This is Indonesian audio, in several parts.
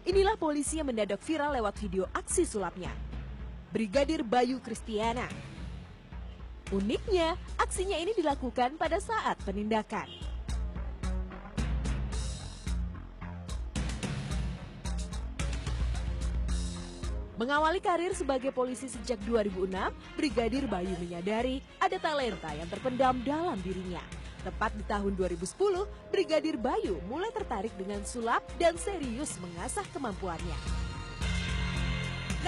Inilah polisi yang mendadak viral lewat video aksi sulapnya. Brigadir Bayu Kristiana. Uniknya, aksinya ini dilakukan pada saat penindakan. Mengawali karir sebagai polisi sejak 2006, Brigadir Bayu menyadari ada talenta yang terpendam dalam dirinya. Tepat di tahun 2010, Brigadir Bayu mulai tertarik dengan sulap dan serius mengasah kemampuannya.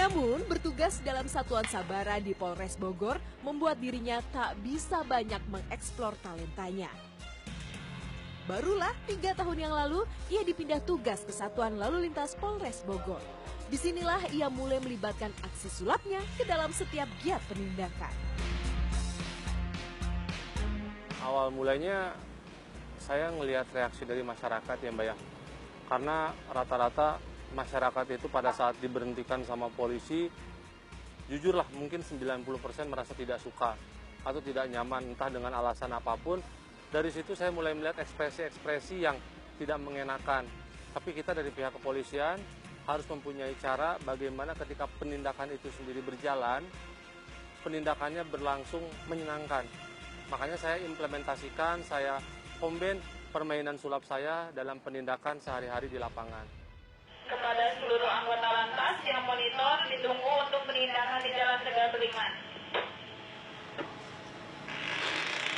Namun, bertugas dalam Satuan Sabara di Polres Bogor membuat dirinya tak bisa banyak mengeksplor talentanya. Barulah 3 tahun yang lalu, ia dipindah tugas ke Satuan Lalu Lintas Polres Bogor. Disinilah ia mulai melibatkan aksi sulapnya ke dalam setiap giat penindakan. Awal mulanya saya ngelihat reaksi dari masyarakat ya Mbak ya. Karena rata-rata masyarakat itu pada saat diberhentikan sama polisi, jujurlah mungkin 90% merasa tidak suka atau tidak nyaman entah dengan alasan apapun. Dari situ saya mulai melihat ekspresi-ekspresi yang tidak mengenakan. Tapi kita dari pihak kepolisian harus mempunyai cara bagaimana ketika penindakan itu sendiri berjalan, penindakannya berlangsung menyenangkan. Makanya saya implementasikan, saya combine permainan sulap saya dalam penindakan sehari-hari di lapangan. Kepada seluruh anggota lantas yang monitor ditunggu untuk penindakan di Jalan Tegar Beriman.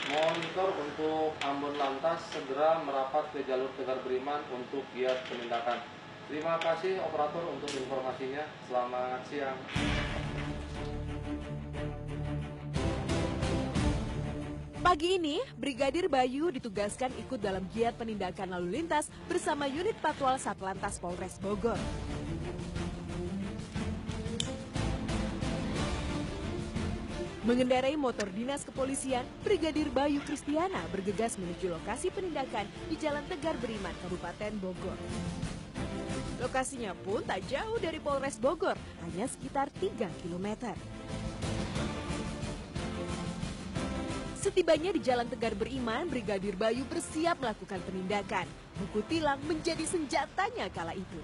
Monitor untuk Ambon Lantas segera merapat ke jalur Tegar Beriman untuk giat penindakan. Terima kasih operator untuk informasinya. Selamat siang. Pagi ini, Brigadir Bayu ditugaskan ikut dalam giat penindakan lalu lintas bersama unit patwal Satlantas Polres Bogor. Mengendarai motor dinas kepolisian, Brigadir Bayu Kristiana bergegas menuju lokasi penindakan di Jalan Tegar Beriman, Kabupaten Bogor. Lokasinya pun tak jauh dari Polres Bogor, hanya sekitar 3 km. Setibanya di Jalan Tegar Beriman, Brigadir Bayu bersiap melakukan penindakan. Buku tilang menjadi senjatanya kala itu.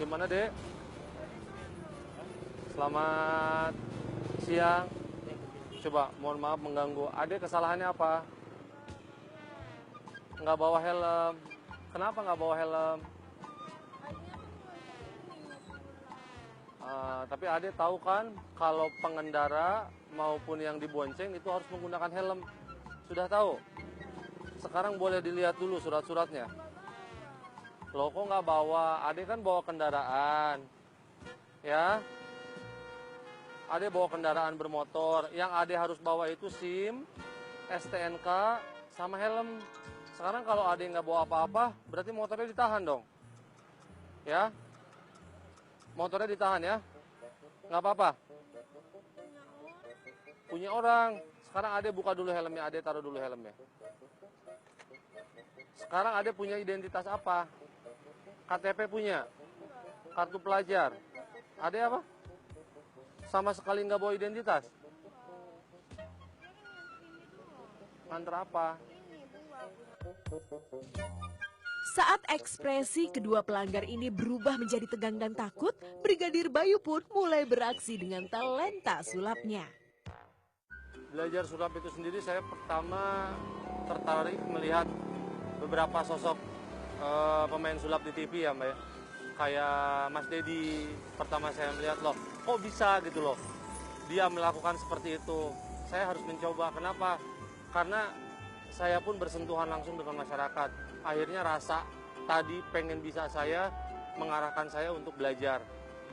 Gimana Dek? Selamat siang. Coba mohon maaf mengganggu. Adek kesalahannya apa? Nggak bawa helm. Kenapa nggak bawa helm? Tapi Adek tahu kan kalau pengendara maupun yang dibonceng itu harus menggunakan helm. Sudah tahu? Sekarang boleh dilihat dulu surat-suratnya. Loh kok nggak bawa? Adek kan bawa kendaraan. Ya? Adek bawa kendaraan bermotor. Yang Adek harus bawa itu SIM, STNK, sama helm. Sekarang kalau Adek nggak bawa apa-apa, berarti motornya ditahan dong. Ya? Motornya ditahan ya? Nggak apa-apa? Punya orang. Sekarang Adek buka dulu helmnya, Adek taruh dulu helmnya. Sekarang Adek punya identitas apa? KTP punya? Kartu pelajar? Adek apa? Sama sekali nggak bawa identitas? Nganter apa? Saat ekspresi kedua pelanggar ini berubah menjadi tegang dan takut, Brigadir Bayu pun mulai beraksi dengan talenta sulapnya. Belajar sulap itu sendiri saya pertama tertarik melihat beberapa sosok pemain sulap di TV ya Mbak ya. Kayak Mas Dedi, pertama saya melihat loh, kok bisa gitu loh. Dia melakukan seperti itu. Saya harus mencoba. Kenapa? Karena saya pun bersentuhan langsung dengan masyarakat. Akhirnya rasa tadi pengen bisa saya mengarahkan saya untuk belajar.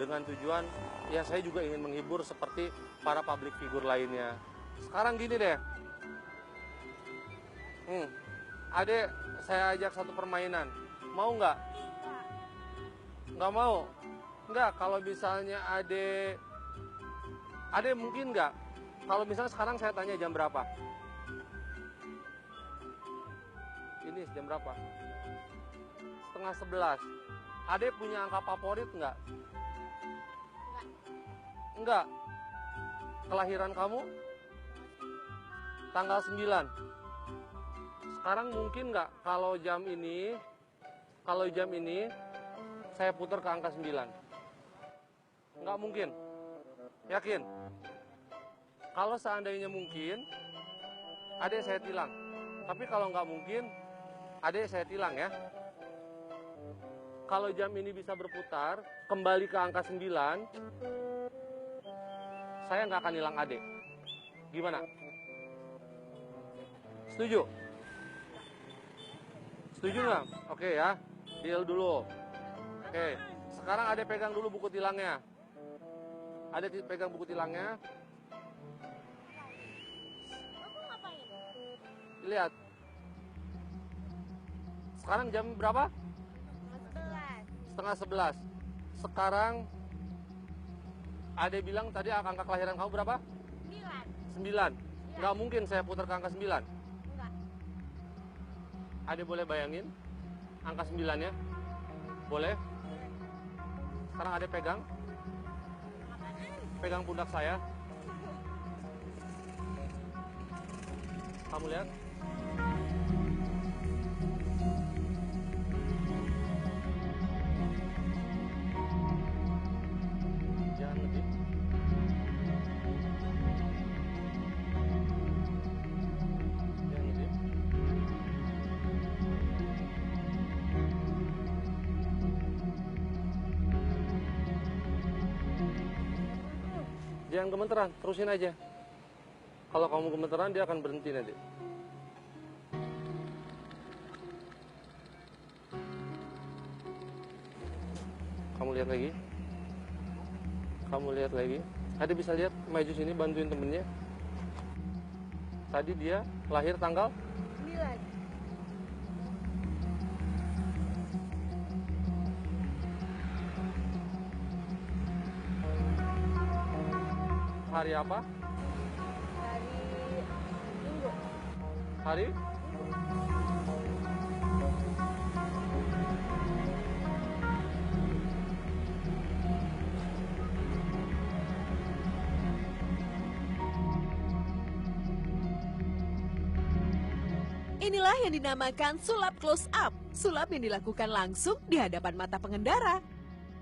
Dengan tujuan, ya saya juga ingin menghibur seperti para public figure lainnya. Sekarang gini deh. Adek, saya ajak satu permainan. Mau nggak? Nggak mau? Nggak, kalau misalnya Adek mungkin nggak? Kalau misalnya sekarang saya tanya jam berapa? Ini jam berapa? 10:30. Adek punya angka favorit nggak? Enggak. Kelahiran kamu tanggal 9. Sekarang mungkin nggak kalau jam ini saya putar ke angka 9? Nggak mungkin. Yakin? Kalau seandainya mungkin, adik saya tilang. Tapi kalau nggak mungkin, adik saya tilang ya. Kalau jam ini bisa berputar, kembali ke angka 9, saya nggak akan hilang adik. Gimana? Setuju? Setuju nggak? Oke ya, deal dulu. Oke, sekarang adik pegang dulu buku tilangnya. Adik pegang buku tilangnya. Lihat. Sekarang jam berapa? 10:30. Sekarang Ade bilang tadi angka kelahiran kamu berapa? 9. Nggak mungkin saya putar ke angka 9. Enggak. Ade boleh bayangin angka 9-nya? Boleh? Sekarang Ade pegang. Pegang pundak saya. Kamu lihat? Jangan lebih. Jangan lebih. Jangan gemeteran, terusin aja. Kalau kamu gemeteran, dia akan berhenti nanti. Kamu lihat lagi. Kamu lihat lagi. Ada bisa lihat, maju sini bantuin temennya. Tadi dia lahir tanggal 9. hari apa? Hari Minggu. Hari? Inilah yang dinamakan sulap close up. Sulap yang dilakukan langsung di hadapan mata pengendara.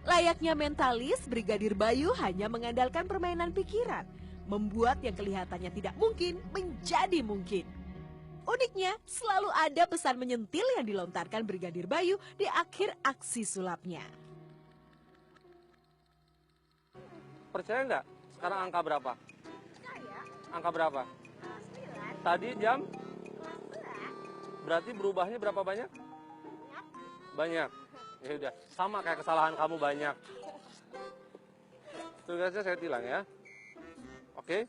Layaknya mentalis, Brigadir Bayu hanya mengandalkan permainan pikiran, membuat yang kelihatannya tidak mungkin menjadi mungkin. Uniknya, selalu ada pesan menyentil yang dilontarkan Brigadir Bayu di akhir aksi sulapnya. Percaya nggak? Sekarang angka berapa? Saya Angka berapa? 9. Tadi jam? 11. Berarti berubahnya berapa banyak? Banyak. Ya udah, sama kayak kesalahan kamu banyak. Tugasnya saya tilang ya. Oke?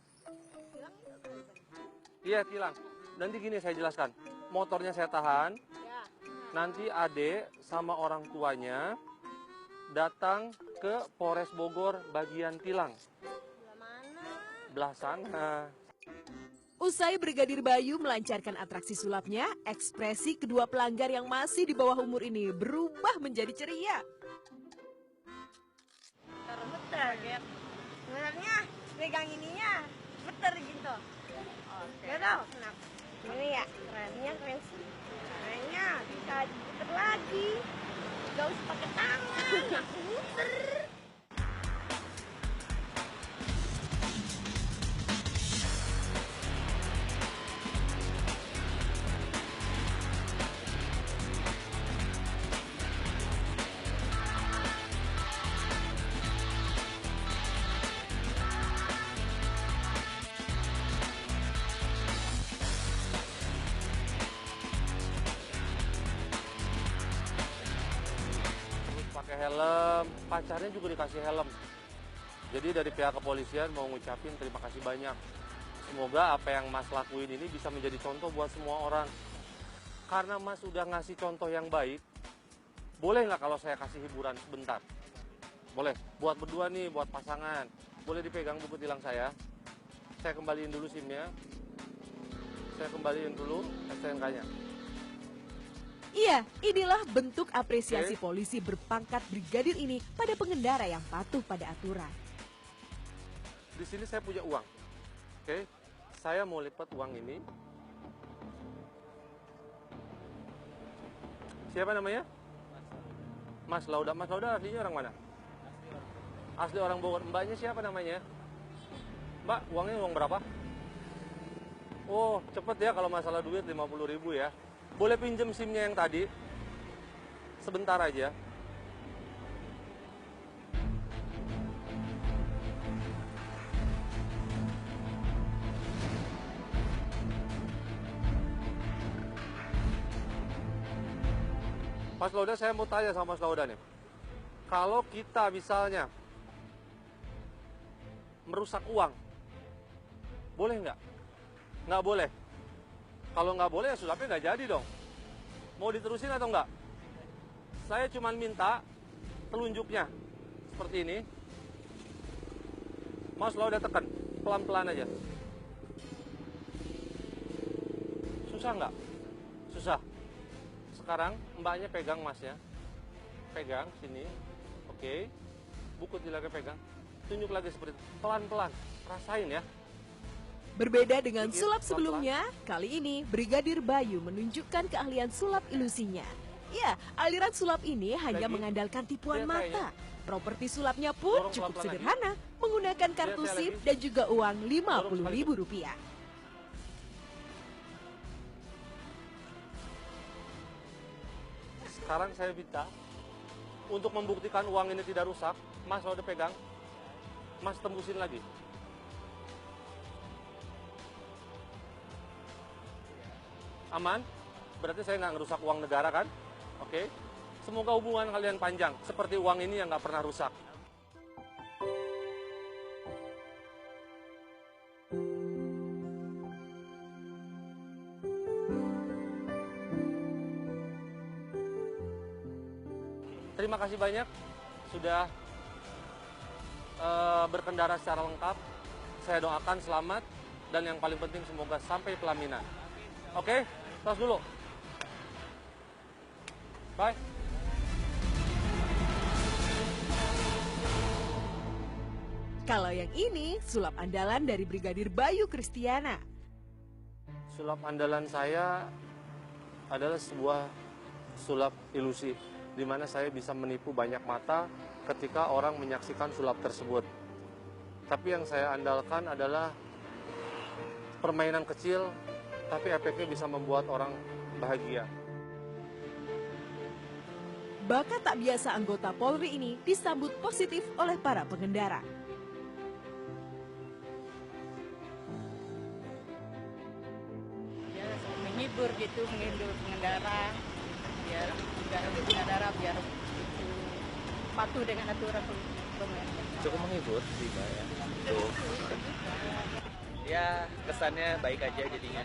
Iya, tilang. Nanti gini saya jelaskan. Motornya saya tahan. Ya. Nanti Ade sama orang tuanya datang ke Polres Bogor bagian tilang. Sebelah mana? Belah sana. Usai Brigadir Bayu melancarkan atraksi sulapnya, ekspresi kedua pelanggar yang masih di bawah umur ini berubah menjadi ceria. Muter. Sebenarnya pegang ininya muter gitu. Gak tau kenapa. Ini ya kerennya keren sih. Kerennya bisa diputer lagi. Gak usah pakai tangan, aku muter. Terus pakai helm, pacarnya juga dikasih helm. Jadi dari pihak kepolisian mau ngucapin terima kasih banyak. Semoga apa yang Mas lakuin ini bisa menjadi contoh buat semua orang. Karena Mas udah ngasih contoh yang baik, boleh nggak kalau saya kasih hiburan sebentar? Boleh, buat berdua nih, buat pasangan. Boleh dipegang buku tilang saya. Saya kembaliin dulu SIM-nya. Saya kembaliin dulu STNK-nya. Iya, inilah bentuk apresiasi polisi berpangkat brigadir ini pada pengendara yang patuh pada aturan. di sini saya punya uang. Oke, saya mau lipat uang ini. Siapa namanya? Mas Lauda. Mas Lauda aslinya orang mana? Asli orang Bogor. Mbaknya siapa namanya? Mbak, uangnya uang berapa? Oh, cepet ya kalau masalah duit 50.000 ya. Boleh pinjem SIM-nya yang tadi? Sebentar aja. Mas Lauda, saya mau tanya sama Mas Lauda nih. Kalau kita misalnya merusak uang, boleh nggak? Nggak boleh. Kalau nggak boleh ya sulapnya nggak jadi dong. Mau diterusin atau nggak? Saya cuma minta telunjuknya seperti ini. Mas Lauda tekan, pelan-pelan aja. Susah nggak? Susah. Sekarang mbaknya pegang masnya, pegang sini, oke, bukut lagi pegang, tunjuk lagi seperti itu, pelan-pelan, rasain ya. Berbeda dengan sulap sebelumnya, kali ini Brigadir Bayu menunjukkan keahlian sulap ilusinya. Ya, aliran sulap ini hanya mengandalkan tipuan mata. Properti sulapnya pun cukup sederhana, menggunakan kartu SIM dan juga uang Rp50.000. Sekarang saya minta, untuk membuktikan uang ini tidak rusak, Mas Lauda pegang, Mas tembusin lagi. Aman? Berarti saya nggak ngerusak uang negara kan? Oke? Semoga hubungan kalian panjang, seperti uang ini yang nggak pernah rusak. Terima kasih banyak sudah berkendara secara lengkap. Saya doakan selamat dan yang paling penting semoga sampai pelaminan. Oke, tos dulu. Bye. Kalau yang ini sulap andalan dari Brigadir Bayu Kristiana. Sulap andalan saya adalah sebuah sulap ilusi, di mana saya bisa menipu banyak mata ketika orang menyaksikan sulap tersebut. Tapi yang saya andalkan adalah permainan kecil, tapi efeknya bisa membuat orang bahagia. Bakat tak biasa anggota Polri ini disambut positif oleh para pengendara. Ya, menghibur gitu, menghibur pengendara, biar pengendara biar patuh dengan aturan pemerintah. Cukup menghibur sih Mbak ya. Ya kesannya baik aja jadinya,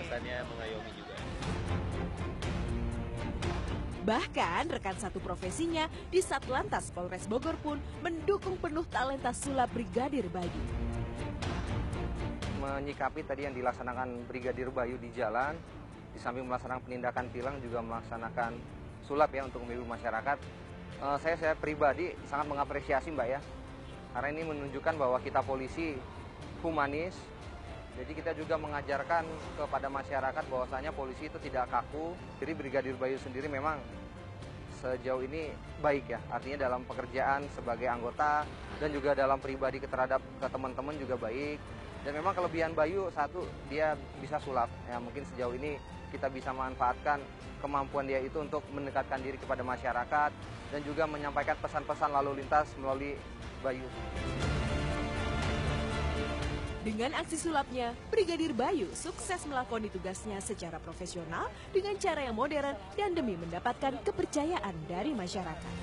kesannya mengayomi juga. Bahkan rekan satu profesinya di Satlantas Polres Bogor pun mendukung penuh talenta sulap Brigadir Bayu. Menyikapi tadi yang dilaksanakan Brigadir Bayu di jalan, di samping melaksanakan penindakan tilang juga melaksanakan sulap ya untuk menghibur masyarakat. Saya pribadi sangat mengapresiasi Mbak ya, karena ini menunjukkan bahwa kita polisi humanis. Jadi kita juga mengajarkan kepada masyarakat bahwasanya polisi itu tidak kaku. Jadi Brigadir Bayu sendiri memang sejauh ini baik ya, artinya dalam pekerjaan sebagai anggota dan juga dalam pribadi terhadap ke teman-teman juga baik. Dan memang kelebihan Bayu satu, dia bisa sulap. Ya mungkin sejauh ini kita bisa manfaatkan kemampuan dia itu untuk mendekatkan diri kepada masyarakat dan juga menyampaikan pesan-pesan lalu lintas melalui Bayu. Dengan aksi sulapnya, Brigadir Bayu sukses melakoni tugasnya secara profesional dengan cara yang modern dan demi mendapatkan kepercayaan dari masyarakat.